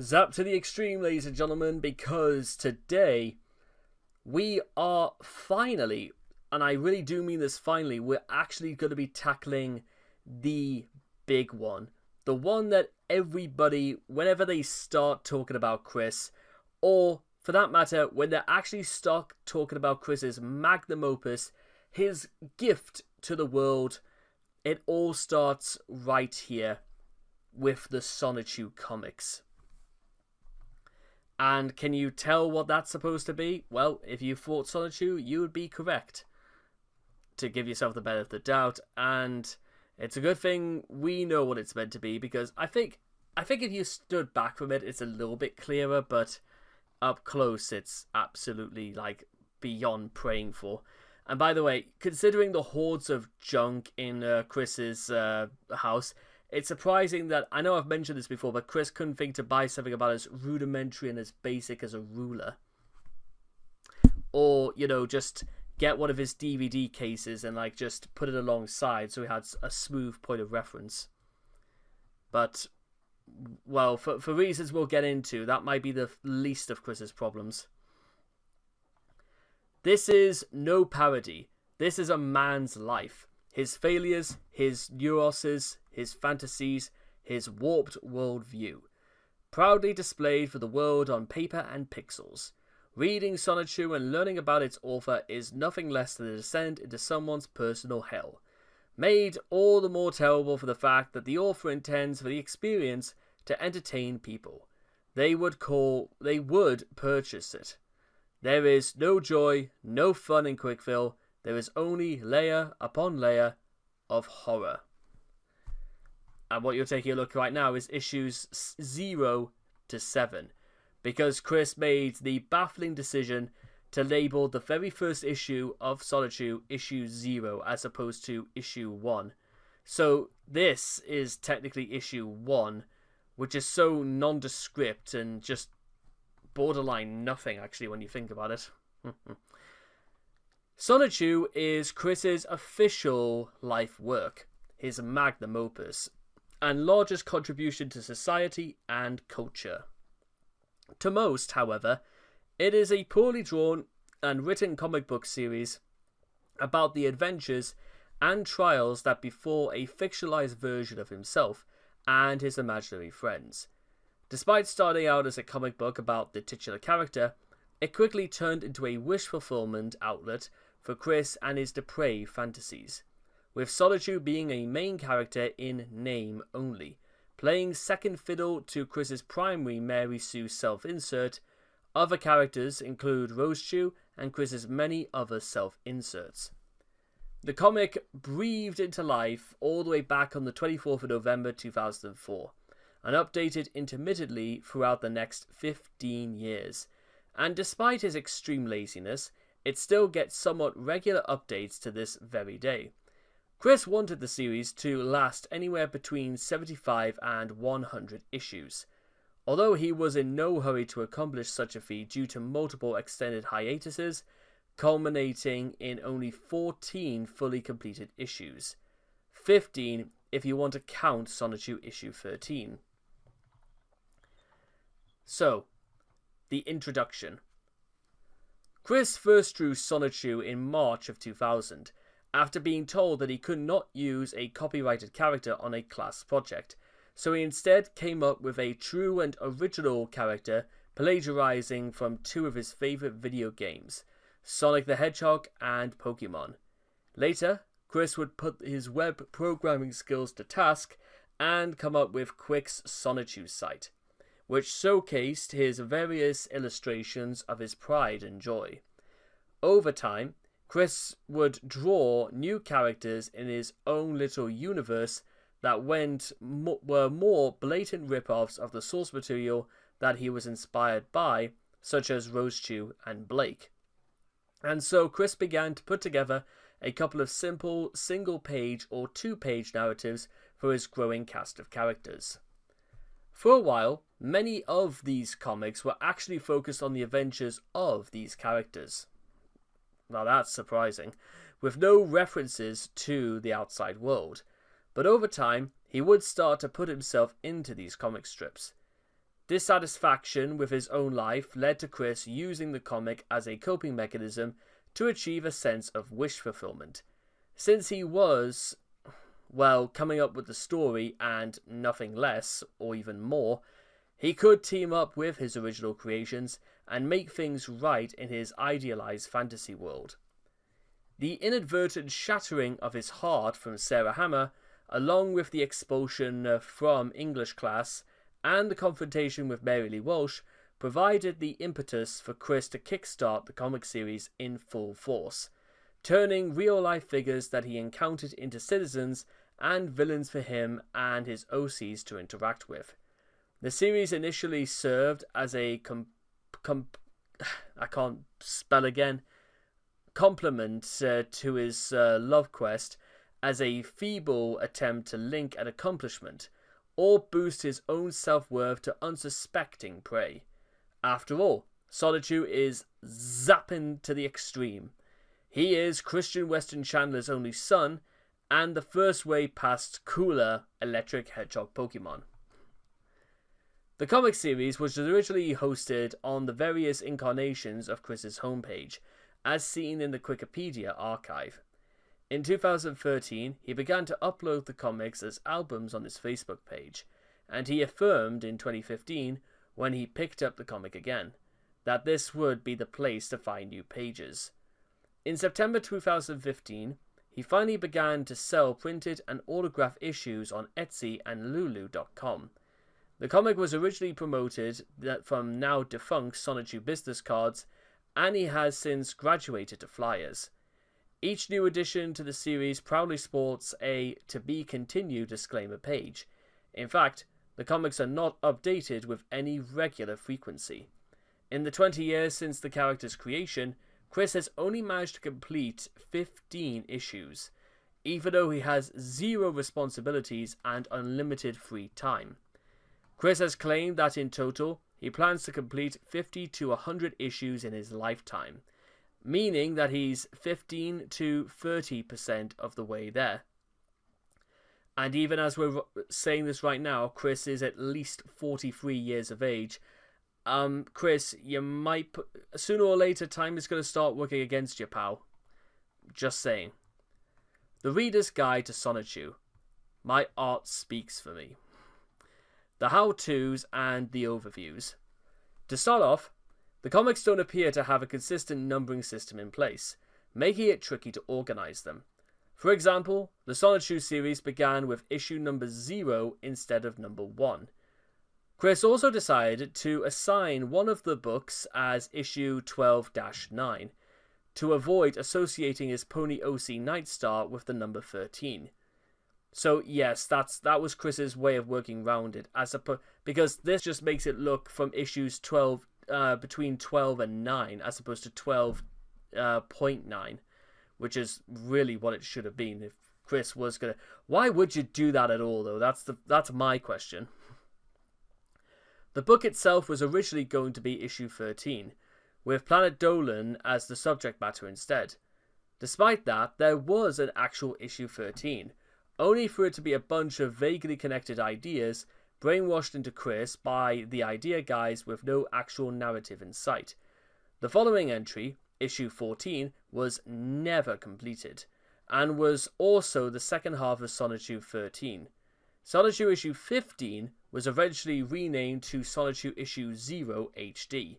Zap to the extreme, ladies and gentlemen, because today we are finally, and I really do mean this finally, we're actually going to be tackling the big one. The one that everybody, whenever they start talking about Chris, or for that matter, when they actually start talking about Chris's magnum opus, his gift to the world, it all starts right here with the Sonichu comics. And can you tell what that's supposed to be? Well, if you thought Sonichu, you would be correct. To give yourself the benefit of the doubt, and it's a good thing we know what it's meant to be, because I think if you stood back from it, it's a little bit clearer, but up close, it's absolutely beyond praying for. And by the way, considering the hordes of junk in Chris's house, it's surprising that, I know I've mentioned this before, but Chris couldn't think to buy something about as rudimentary and as basic as a ruler. Or, just get one of his DVD cases and just put it alongside so he had a smooth point of reference. But, well, for reasons we'll get into, that might be the least of Chris's problems. This is no parody. This is a man's life. His failures, his neuroses, his fantasies, his warped worldview. Proudly displayed for the world on paper and pixels. Reading Sonichu and learning about its author is nothing less than a descent into someone's personal hell. Made all the more terrible for the fact that the author intends for the experience to entertain people. They would purchase it. There is no joy, no fun in Quickfill. There is only layer upon layer of horror. And what you're taking a look right now is issues 0 to 7. Because Chris made the baffling decision to label the very first issue of Sonichu issue 0 as opposed to issue 1. So this is technically issue 1, which is so nondescript and just borderline nothing actually when you think about it. Sonichu is Chris's official life work, his magnum opus, and largest contribution to society and culture. To most, however, it is a poorly drawn and written comic book series about the adventures and trials that befall a fictionalized version of himself and his imaginary friends. Despite starting out as a comic book about the titular character, it quickly turned into a wish-fulfillment outlet for Chris and his depraved fantasies, with Sonichu being a main character in name only, playing second fiddle to Chris's primary Mary Sue self-insert. Other characters include Rosechu and Chris's many other self-inserts. The comic breathed into life all the way back on the 24th of November 2004, and updated intermittently throughout the next 15 years, and despite his extreme laziness, it still gets somewhat regular updates to this very day. Chris wanted the series to last anywhere between 75 and 100 issues, although he was in no hurry to accomplish such a feat due to multiple extended hiatuses, culminating in only 14 fully completed issues. 15 if you want to count Sonichu issue 13. So, the introduction. Chris first drew Sonichu in March of 2000, after being told that he could not use a copyrighted character on a class project, so he instead came up with a true and original character plagiarizing from two of his favorite video games, Sonic the Hedgehog and Pokemon. Later, Chris would put his web programming skills to task and come up with Quick's Sonichu site, which showcased his various illustrations of his pride and joy. Over time, Chris would draw new characters in his own little universe that were more blatant rip-offs of the source material that he was inspired by, such as Rosechu and Blake. And so Chris began to put together a couple of simple single-page or two-page narratives for his growing cast of characters. For a while, many of these comics were actually focused on the adventures of these characters. Now that's surprising, with no references to the outside world. But over time, he would start to put himself into these comic strips. Dissatisfaction with his own life led to Chris using the comic as a coping mechanism to achieve a sense of wish fulfillment. Since he was, well, coming up with the story and nothing less, or even more, he could team up with his original creations and make things right in his idealized fantasy world. The inadvertent shattering of his heart from Sarah Hammer, along with the expulsion from English class and the confrontation with Mary Lee Walsh, provided the impetus for Chris to kickstart the comic series in full force, turning real-life figures that he encountered into citizens and villains for him and his OCs to interact with. The series initially served as a complement to his love quest, as a feeble attempt to link an accomplishment or boost his own self-worth to unsuspecting prey. After all, Sonichu is zapping to the extreme. He is Christian Weston Chandler's only son, and the first way past cooler electric hedgehog Pokemon. The comic series was originally hosted on the various incarnations of Chris's homepage, as seen in the Wikipedia archive. In 2013, he began to upload the comics as albums on his Facebook page, and he affirmed in 2015, when he picked up the comic again, that this would be the place to find new pages. In September 2015, he finally began to sell printed and autographed issues on Etsy and Lulu.com. The comic was originally promoted from now defunct Sonichu business cards, and he has since graduated to flyers. Each new addition to the series proudly sports a "to be continued" disclaimer page. In fact, the comics are not updated with any regular frequency. In the 20 years since the character's creation, Chris has only managed to complete 15 issues, even though he has zero responsibilities and unlimited free time. Chris has claimed that in total, he plans to complete 50 to 100 issues in his lifetime, meaning that he's 15 to 30% of the way there. And even as we're saying this right now, Chris is at least 43 years of age. Chris, you might... sooner or later, time is going to start working against you, pal. Just saying. The Reader's Guide to Sonichu. My art speaks for me. The how-tos and the overviews. To start off, the comics don't appear to have a consistent numbering system in place, making it tricky to organize them. For example, the Sonichu series began with issue number 0 instead of number 1. Chris also decided to assign one of the books as issue 12-9, to avoid associating his Pony OC Nightstar with the number 13. So yes, that was Chris's way of working around it, because this just makes it look from issues 12 between 12 and 9 as opposed to 12.9, which is really what it should have been if Chris was gonna. Why would you do that at all, though? That's my question. The book itself was originally going to be issue 13, with Planet Dolan as the subject matter instead. Despite that, there was an actual issue 13, only for it to be a bunch of vaguely connected ideas brainwashed into Chris by the idea guys with no actual narrative in sight. The following entry, issue 14, was never completed, and was also the second half of Sonichu 13. Sonichu issue 15 was eventually renamed to Sonichu issue 0 HD,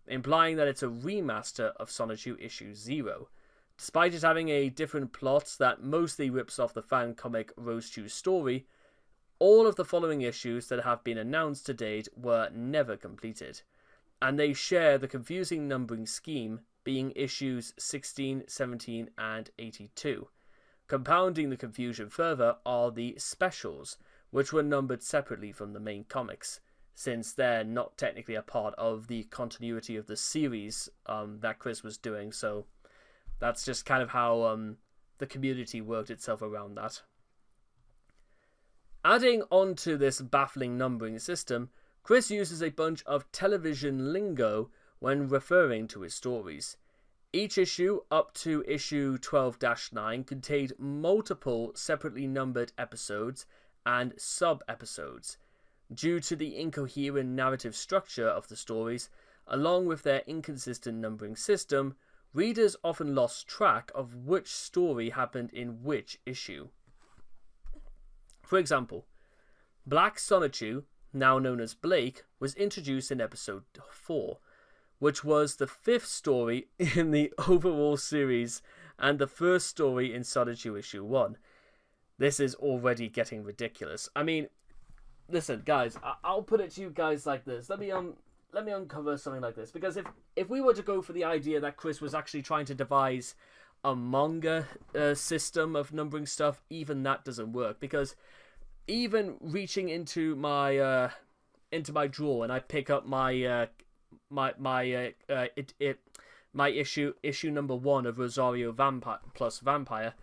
implying that it's a remaster of Sonichu issue 0. Despite it having a different plot that mostly rips off the fan comic Rose-Chew's story, all of the following issues that have been announced to date were never completed, and they share the confusing numbering scheme, being issues 16, 17, and 82. Compounding the confusion further are the specials, which were numbered separately from the main comics, since they're not technically a part of the continuity of the series that Chris was doing, so that's just kind of how the community worked itself around that. Adding on to this baffling numbering system, Chris uses a bunch of television lingo when referring to his stories. Each issue, up to issue 12-9, contained multiple separately numbered episodes and sub-episodes. Due to the incoherent narrative structure of the stories, along with their inconsistent numbering system, readers often lost track of which story happened in which issue. For example, Black Sonichu, now known as Blake, was introduced in episode 4, which was the 5th story in the overall series and the first story in Sonichu issue 1. This is already getting ridiculous. I mean, listen, guys, I'll put it to you guys like this. Let me uncover something like this, because if we were to go for the idea that Chris was actually trying to devise a manga system of numbering stuff, even that doesn't work, because even reaching into my drawer and I pick up my issue number 1 of Rosario Vampire plus Vampire,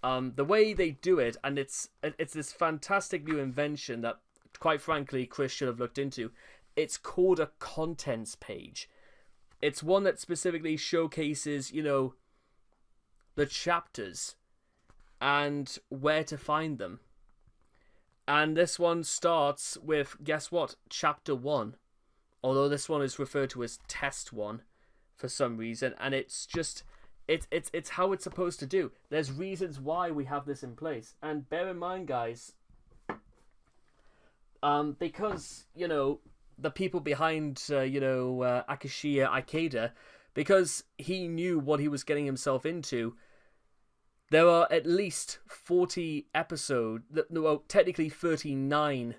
the way they do it, and it's this fantastic new invention that, quite frankly, Chris should have looked into. It's called a contents page. It's one that specifically showcases, the chapters and where to find them. And this one starts with, guess what? Chapter 1. Although this one is referred to as Test 1 for some reason. And it's just, it's how it's supposed to do. There's reasons why we have this in place. And bear in mind, guys, because, the people behind, Akashiya Ikeda, because he knew what he was getting himself into, there are at least 40 episodes, well, technically 39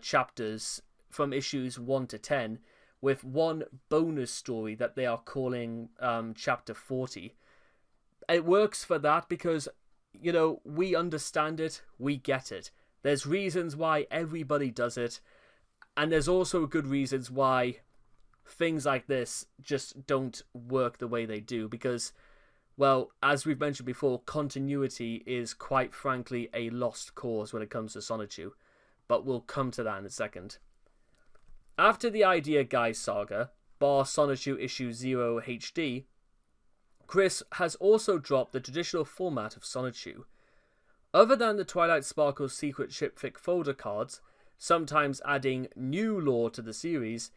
chapters from issues 1 to 10, with one bonus story that they are calling chapter 40. It works for that because, we understand it, we get it. There's reasons why everybody does it, and there's also good reasons why things like this just don't work the way they do, because, well, as we've mentioned before, continuity is quite frankly a lost cause when it comes to Sonichu, but we'll come to that in a second. After the Idea Guy saga, bar Sonichu issue 0 HD, Chris has also dropped the traditional format of Sonichu. Other than the Twilight Sparkle secret shipfic folder cards, sometimes adding new lore to the series,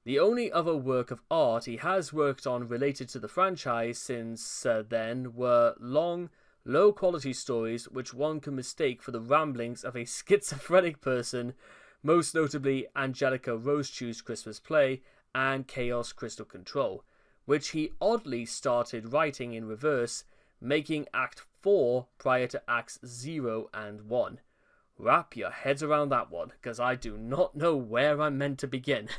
the only other work of art he has worked on related to the franchise since then were long, low-quality stories which one can mistake for the ramblings of a schizophrenic person, most notably Angelica Rosechew's Christmas Play and Chaos Crystal Control, which he oddly started writing in reverse, making Act 4 prior to Acts 0 and 1. Wrap your heads around that one, because I do not know where I'm meant to begin.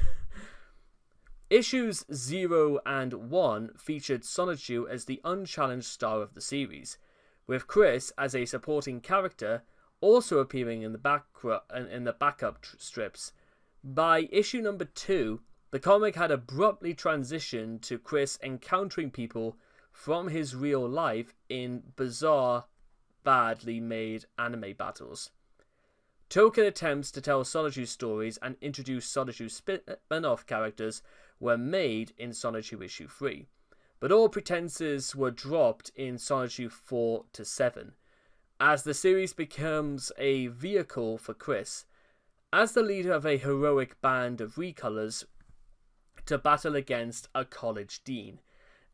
Issues 0 and 1 featured Sonichu as the unchallenged star of the series, with Chris as a supporting character, also appearing in the backup strips. By issue number 2, the comic had abruptly transitioned to Chris encountering people from his real life in bizarre, badly made anime battles. Token attempts to tell Sonichu stories and introduce Sonichu spin-off characters were made in Sonichu issue 3, but all pretenses were dropped in Sonichu 4 to 7, as the series becomes a vehicle for Chris, as the leader of a heroic band of recolors, to battle against a college dean,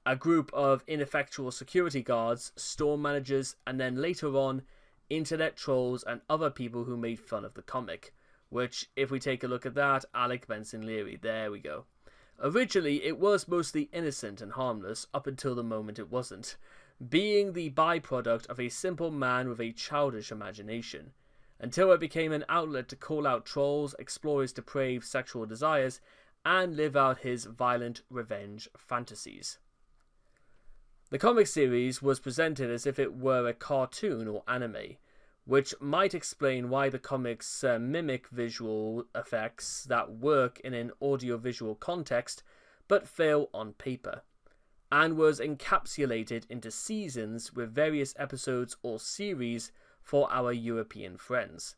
a group of ineffectual security guards, store managers, and then later on, internet trolls and other people who made fun of the comic, which, if we take a look at that, Alec Benson Leary, there we go. Originally, it was mostly innocent and harmless up until the moment it wasn't, being the byproduct of a simple man with a childish imagination, until it became an outlet to call out trolls, explore his depraved sexual desires, and live out his violent revenge fantasies. The comic series was presented as if it were a cartoon or anime, which might explain why the comics mimic visual effects that work in an audiovisual context but fail on paper, and was encapsulated into seasons with various episodes or series for our European friends.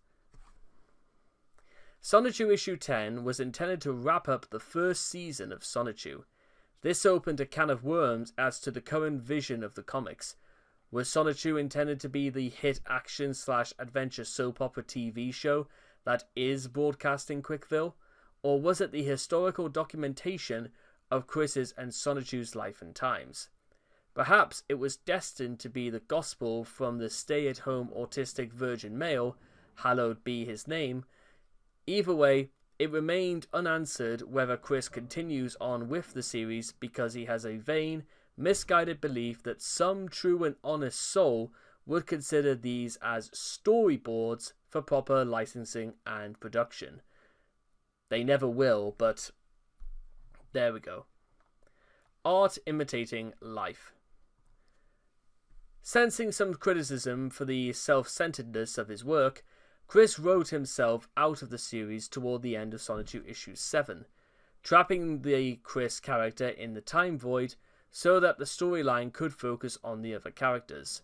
Sonichu issue 10 was intended to wrap up the first season of Sonichu. This opened a can of worms as to the current vision of the comics. Was Sonichu intended to be the hit action/adventure soap opera TV show that is broadcasting Quickville, or was it the historical documentation of Chris's and Sonichu's life and times? Perhaps it was destined to be the gospel from the stay-at-home autistic virgin male, hallowed be his name. Either way, it remained unanswered whether Chris continues on with the series because he has a vain, misguided belief that some true and honest soul would consider these as storyboards for proper licensing and production. They never will, but there we go. Art imitating life. Sensing some criticism for the self-centeredness of his work, Chris wrote himself out of the series toward the end of Sonichu issue 7, trapping the Chris character in the time void so that the storyline could focus on the other characters.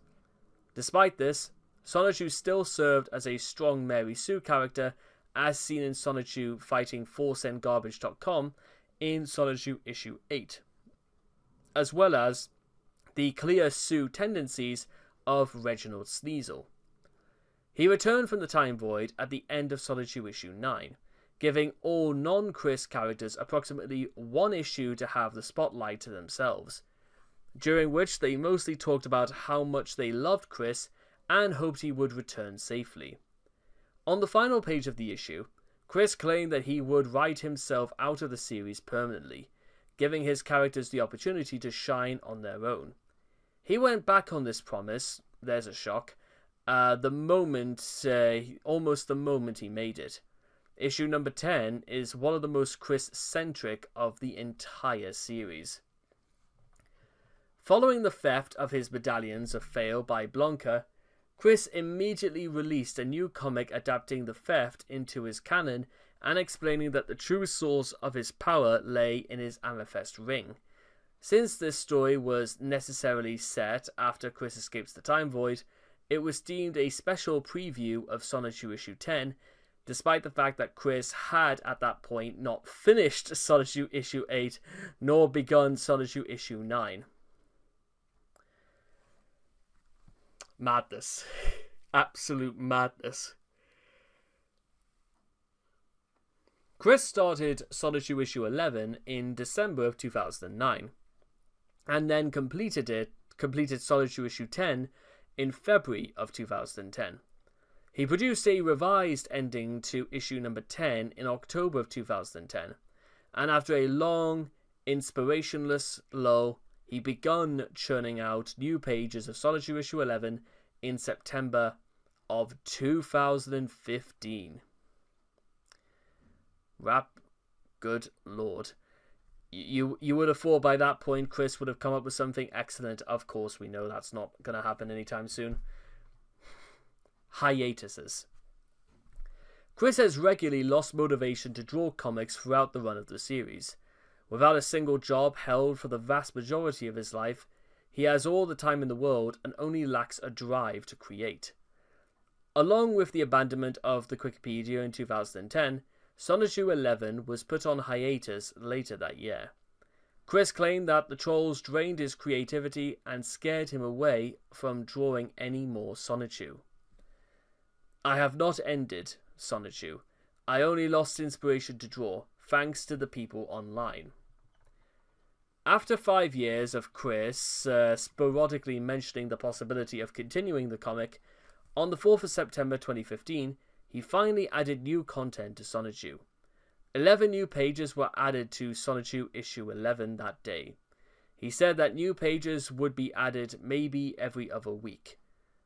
Despite this, Sonichu still served as a strong Mary Sue character, as seen in Sonichu fighting 4centgarbage.com in Sonichu issue 8, as well as the clear Sue tendencies of Reginald Sneasel. He returned from the time void at the end of Sonichu issue 9, giving all non-Chris characters approximately one issue to have the spotlight to themselves, during which they mostly talked about how much they loved Chris and hoped he would return safely. On the final page of the issue, Chris claimed that he would write himself out of the series permanently, giving his characters the opportunity to shine on their own. He went back on this promise, there's a shock, almost the moment he made it. Issue number 10 is one of the most Chris-centric of the entire series. Following the theft of his medallions of Fail by Blanca, Chris immediately released a new comic adapting the theft into his canon and explaining that the true source of his power lay in his amethyst ring. Since this story was necessarily set after Chris escapes the time void, it was deemed a special preview of Sonichu issue 10, despite the fact that Chris had at that point not finished Sonichu issue 8 nor begun Sonichu issue 9. Madness. Absolute madness. Chris started Sonichu issue 11 in December of 2009, and then completed Sonichu issue 10 in February of 2010. He produced a revised ending to issue number 10 in October of 2010, and after a long, inspirationless lull, he begun churning out new pages of Sonichu issue 11 in September of 2015. Good lord. You would have thought by that point Chris would have come up with something excellent. Of course, we know that's not going to happen anytime soon. Hiatuses. Chris has regularly lost motivation to draw comics throughout the run of the series. Without a single job held for the vast majority of his life, he has all the time in the world and only lacks a drive to create. Along with the abandonment of the Wikipedia in 2010, Sonichu 11 was put on hiatus later that year. Chris claimed that the trolls drained his creativity and scared him away from drawing any more Sonichu. I have not ended Sonichu. I only lost inspiration to draw, thanks to the people online. After 5 years of Chris sporadically mentioning the possibility of continuing the comic, on the 4th of September 2015, he finally added new content to Sonichu. 11 new pages were added to Sonichu issue 11 that day. He said that new pages would be added maybe every other week.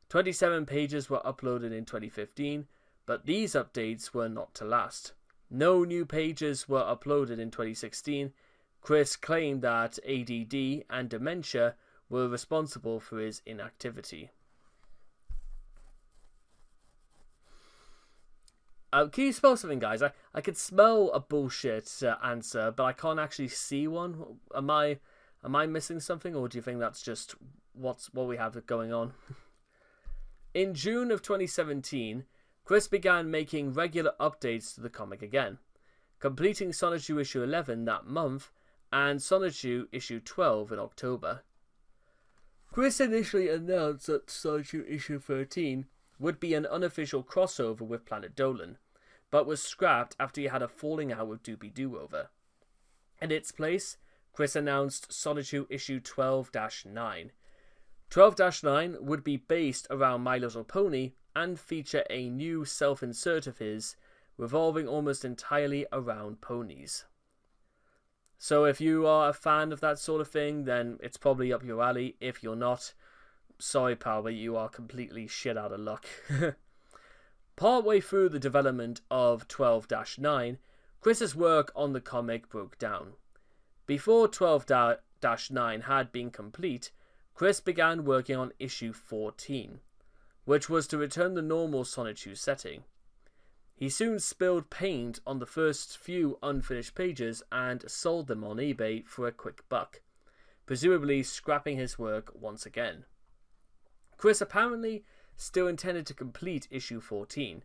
27 pages were uploaded in 2015, but these updates were not to last. No new pages were uploaded in 2016. Chris claimed that ADD and dementia were responsible for his inactivity. Can you spell something, guys? I could smell a bullshit answer, but I can't actually see one. Am I missing something, or do you think that's just what we have going on? In June of 2017, Chris began making regular updates to the comic again, completing Sonichu issue 11 that month and Sonichu issue 12 in October. Chris initially announced that Sonichu issue 13 would be an unofficial crossover with Planet Dolan, but was scrapped after he had a falling out with Doobie Doo over. In its place, Chris announced Sonichu issue 12-9. 12-9 would be based around My Little Pony and feature a new self-insert of his, revolving almost entirely around ponies. So if you are a fan of that sort of thing, then it's probably up your alley. If you're not, sorry pal, but you are completely shit out of luck. Partway through the development of 12-9, Chris's work on the comic broke down. Before 12-9 had been complete, Chris began working on issue 14, which was to return the normal Sonichu setting. He soon spilled paint on the first few unfinished pages and sold them on eBay for a quick buck, presumably scrapping his work once again. Chris apparently still intended to complete issue 14,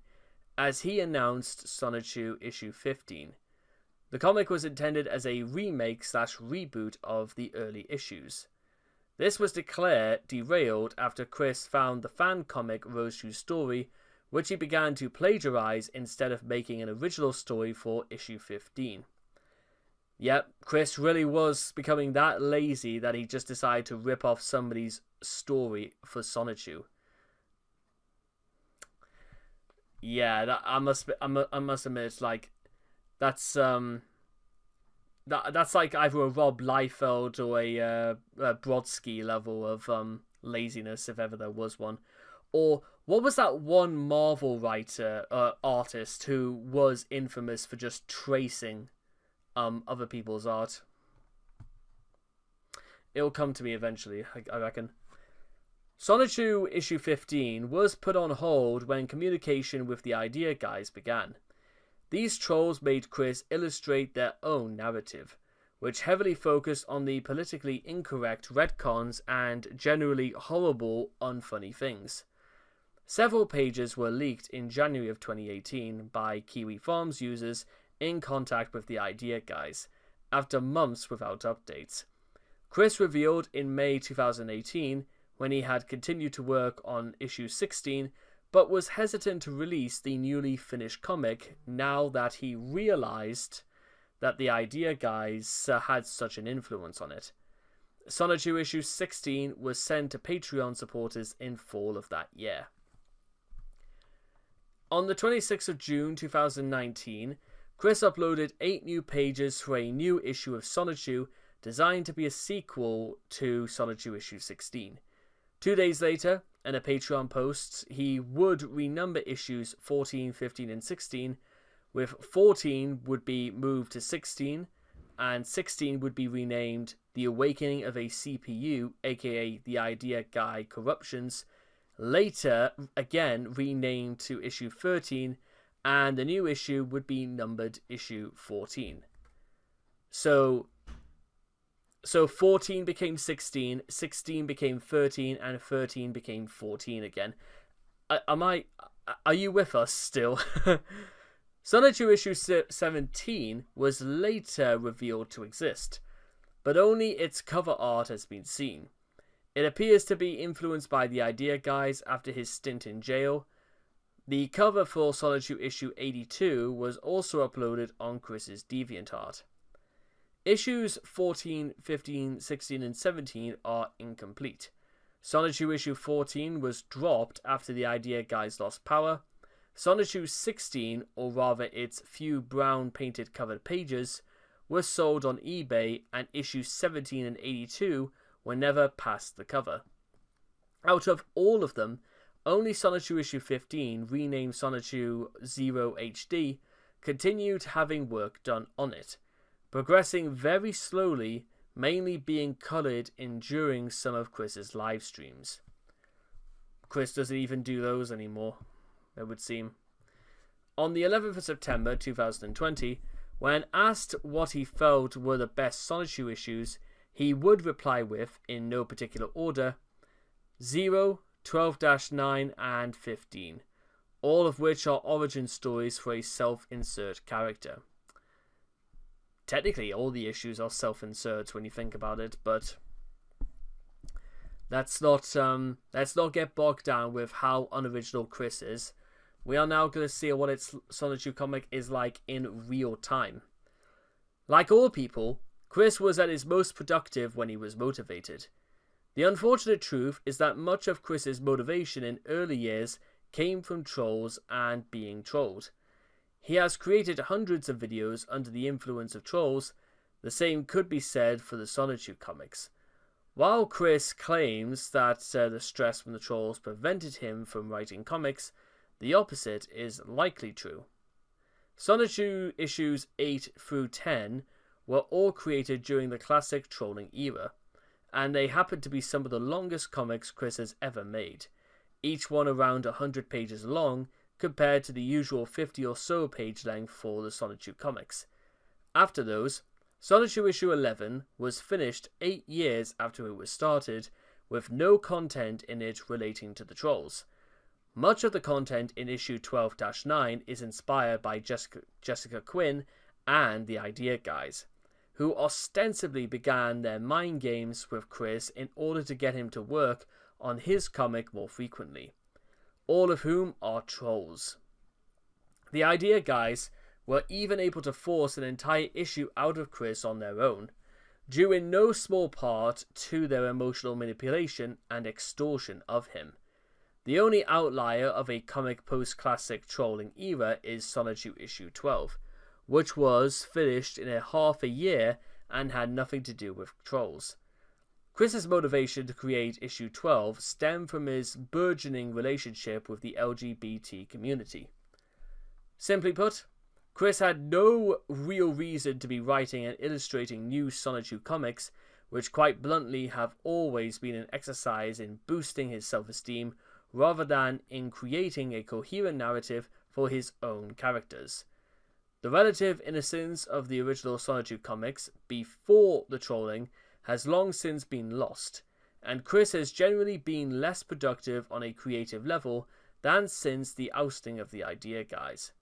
as he announced Sonichu issue 15. The comic was intended as a remake/reboot of the early issues. This was declared derailed after Chris found the fan comic Roseshoe Story, which he began to plagiarize instead of making an original story for issue 15. Yep, Chris really was becoming that lazy that he just decided to rip off somebody's story for Sonichu. Yeah, that I must admit, like, that's like either a Rob Liefeld or a Brodsky level of laziness, if ever there was one. Or what was that one Marvel writer, artist who was infamous for just tracing other people's art? It'll come to me eventually, I reckon. Sonichu issue 15 was put on hold when communication with the Idea Guys began. These trolls made Chris illustrate their own narrative, which heavily focused on the politically incorrect retcons and generally horrible, unfunny things. Several pages were leaked in January of 2018 by Kiwi Farms users in contact with the Idea Guys, after months without updates. Chris revealed in May 2018, when he had continued to work on issue 16, but was hesitant to release the newly finished comic now that he realized that the Idea Guys had such an influence on it. Sonichu issue 16 was sent to Patreon supporters in fall of that year. On the 26th of June 2019, Chris uploaded 8 new pages for a new issue of Sonichu designed to be a sequel to Sonichu issue 16. 2 days later, in a Patreon post, he would renumber issues 14, 15, and 16, with 14 would be moved to 16, and 16 would be renamed The Awakening of a CPU, aka The Idea Guy Corruptions, later again renamed to issue 13, and the new issue would be numbered issue 14. So 14 became 16, 16 became 13, and 13 became 14 again. Are you with us still? Sonichu issue 17 was later revealed to exist, but only its cover art has been seen. It appears to be influenced by the Idea Guys after his stint in jail. The cover for Sonichu issue 82 was also uploaded on Chris's DeviantArt. Issues 14, 15, 16, and 17 are incomplete. Sonichu issue 14 was dropped after the Idea Guys lost power. Sonichu 16, or rather its few brown painted covered pages, were sold on eBay, and issues 17 and 82 were never past the cover. Out of all of them, only Sonichu issue 15, renamed Sonichu 0 HD, continued having work done on it, progressing very slowly, mainly being coloured in during some of Chris's live streams. Chris doesn't even do those anymore, it would seem. On the 11th of September 2020, when asked what he felt were the best Sonichu issues, he would reply with, in no particular order, 0, 12-9, and 15, all of which are origin stories for a self-insert character. Technically, all the issues are self-inserts when you think about it, but let's not get bogged down with how unoriginal Chris is. we are now going to see what its Sonichu comic is like in real time. Like all people, Chris was at his most productive when he was motivated. The unfortunate truth is that much of Chris's motivation in early years came from trolls and being trolled. He has created hundreds of videos under the influence of trolls. The same could be said for the Sonichu comics. While Chris claims that the stress from the trolls prevented him from writing comics, the opposite is likely true. Sonichu issues 8 through 10 were all created during the classic trolling era, and they happen to be some of the longest comics Chris has ever made, each one around 100 pages long compared to the usual 50 or so page length for the Sonichu comics. After those, Sonichu issue 11 was finished 8 years after it was started, with no content in it relating to the trolls. Much of the content in issue 12-9 is inspired by Jessica Quinn and the Idea Guys, who ostensibly began their mind games with Chris in order to get him to work on his comic more frequently, all of whom are trolls. The Idea Guys were even able to force an entire issue out of Chris on their own, due in no small part to their emotional manipulation and extortion of him. The only outlier of a comic post-classic trolling era is Sonichu issue 12, which was finished in a half a year and had nothing to do with trolls. Chris's motivation to create issue 12 stemmed from his burgeoning relationship with the LGBT community. Simply put, Chris had no real reason to be writing and illustrating new Sonichu comics, which quite bluntly have always been an exercise in boosting his self-esteem rather than in creating a coherent narrative for his own characters. The relative innocence of the original Sonichu comics before the trolling has long since been lost, and Chris has generally been less productive on a creative level than since the ousting of the Idea Guys.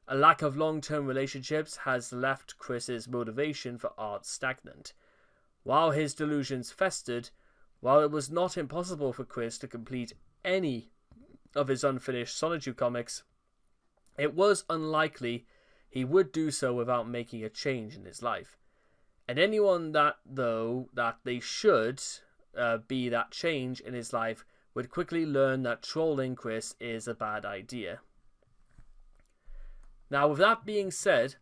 A lack of long-term relationships has left Chris's motivation for art stagnant. While his delusions festered, while it was not impossible for Chris to complete any of his unfinished Sonichu comics, it was unlikely he would do so without making a change in his life. And anyone that they should be that change in his life would quickly learn that trolling Chris is a bad idea. Now, with that being said,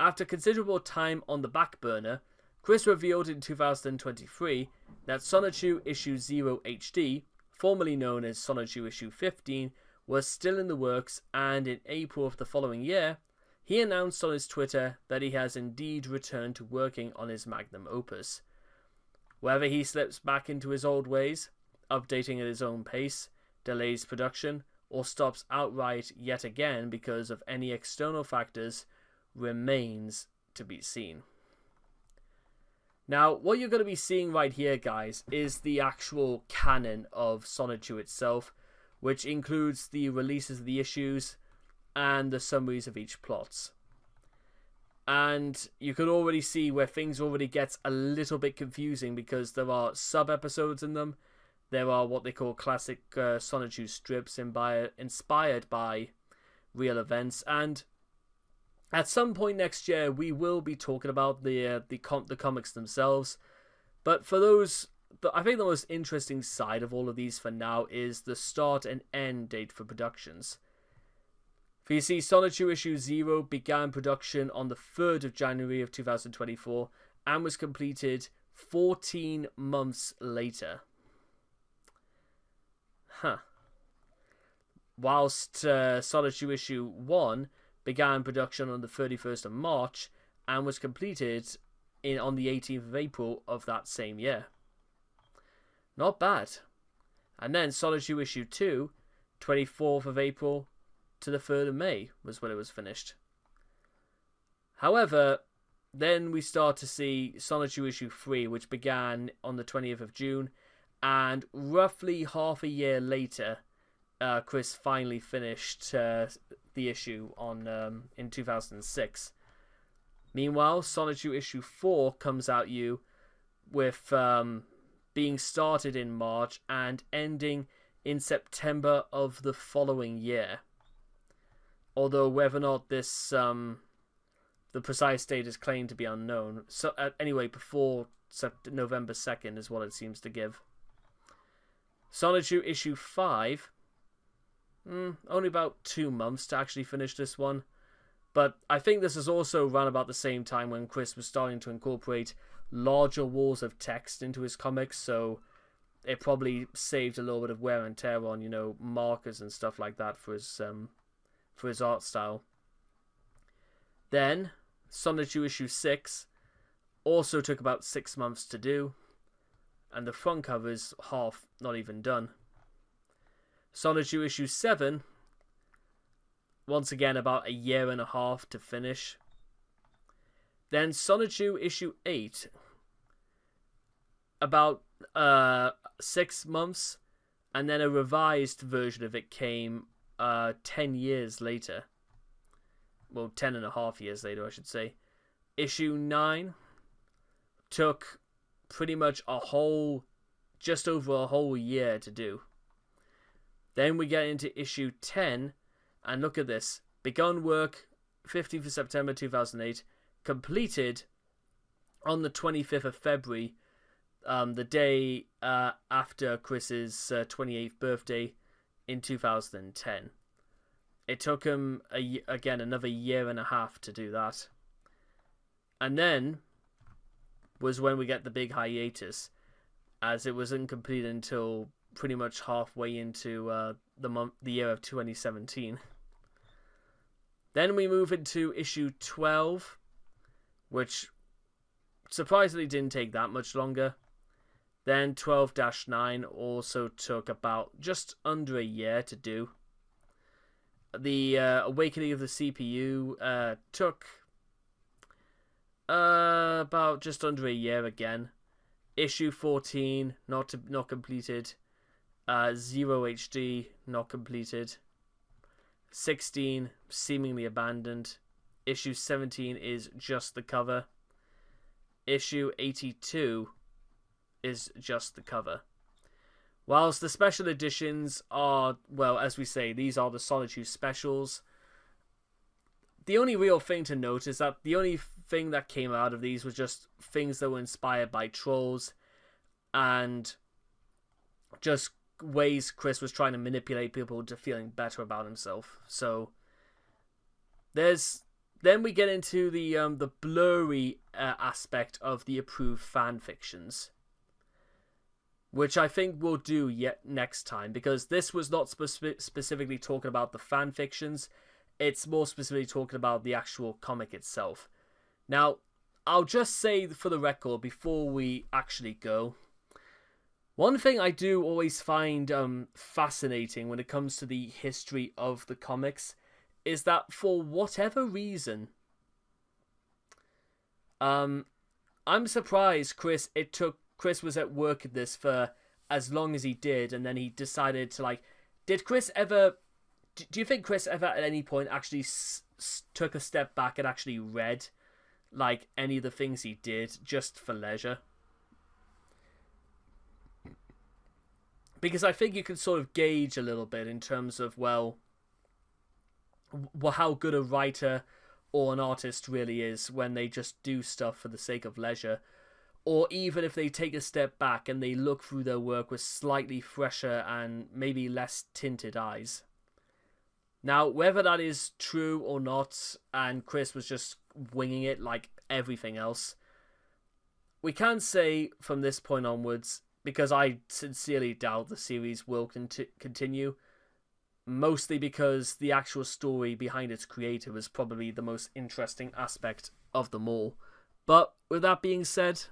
after considerable time on the back burner, Chris revealed in 2023 that Sonichu issue 0 HD, formerly known as Sonichu issue 15, was still in the works, and in April of the following year, he announced on his Twitter that he has indeed returned to working on his magnum opus. Whether he slips back into his old ways, updating at his own pace, delays production, or stops outright yet again because of any external factors, remains to be seen. Now, what you're going to be seeing right here, guys, is the actual canon of Sonichu itself, which includes the releases of the issues and the summaries of each plots. And you can already see where things already gets a little bit confusing because there are sub-episodes in them. There are what they call classic Sonichu strips inspired by real events, and at some point next year we will be talking about the comics themselves. But for those, I think the most interesting side of all of these for now is the start and end date for productions. For you see, Sonichu issue 0 began production on the 3rd of January of 2024 and was completed 14 months later. Whilst Sonichu issue 1 began production on the 31st of March and was completed on the 18th of April of that same year. Not bad. And then Sonichu issue 2, 24th of April to the 3rd of May was when it was finished. However, then we start to see Sonichu issue 3, which began on the 20th of June, and roughly half a year later, Chris finally finished the issue in 2006. Meanwhile, Sonichu issue 4 comes out with being started in March and ending in September of the following year. Although whether or not this the precise date is claimed to be unknown. So anyway, before November 2nd is what it seems to give. Sonichu issue 5. Only about 2 months to actually finish this one. But I think this is also around about the same time when Chris was starting to incorporate larger walls of text into his comics, so it probably saved a little bit of wear and tear on, you know, markers and stuff like that for his art style. Then, Sonichu issue 6 also took about 6 months to do, and the front cover is half, not even done. Sonichu issue 7, once again about a year and a half to finish. Then Sonichu issue 8, about 6 months, and then a revised version of it came 10 years later. Well, 10.5 years later, I should say. Issue 9 took pretty much just over a whole year to do. Then we get into issue 10, and look at this. Begun work 15th of September 2008, completed on the 25th of February, the day after Chris's 28th birthday in 2010. It took him, again, another year and a half to do that. And then was when we get the big hiatus, as it was incomplete until pretty much halfway into the year of 2017. Then we move into issue 12, which surprisingly didn't take that much longer. Then 12-9 also took about just under a year to do. The Awakening of the CPU took about just under a year again. Issue 14 not completed. 0 HD not completed. 16 seemingly abandoned. Issue 17 is just the cover. Issue 82 is just the cover. Whilst the special editions are, well, as we say, these are the Sonichu specials. The only real thing to note is that the only thing that came out of these was just things that were inspired by trolls and just ways Chris was trying to manipulate people to feeling better about himself. So then we get into the blurry aspect of the approved fan fictions, which I think we'll do yet next time, because this was not specifically talking about the fan fictions. It's more specifically talking about the actual comic itself. Now, I'll just say for the record before we actually go, one thing I do always find fascinating when it comes to the history of the comics is that for whatever reason, I'm surprised Chris was at work at this for as long as he did, and then he decided to, do you think Chris ever at any point actually took a step back and actually read, any of the things he did just for leisure? Because I think you can sort of gauge a little bit in terms of, well, how good a writer or an artist really is when they just do stuff for the sake of leisure. Or even if they take a step back and they look through their work with slightly fresher and maybe less tinted eyes. Now, whether that is true or not, and Chris was just winging it like everything else, we can say from this point onwards, because I sincerely doubt the series will continue, mostly because the actual story behind its creator was probably the most interesting aspect of them all. But with that being said,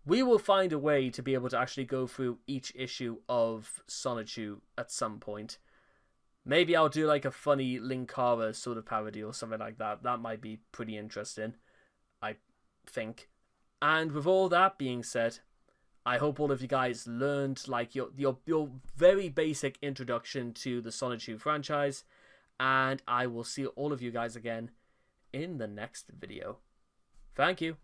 we will find a way to be able to actually go through each issue of Sonichu at some point. Maybe I'll do a funny Linkara sort of parody or something like that. That might be pretty interesting, I think. And with all that being said, I hope all of you guys learned your very basic introduction to the Sonichu franchise, and I will see all of you guys again in the next video. Thank you.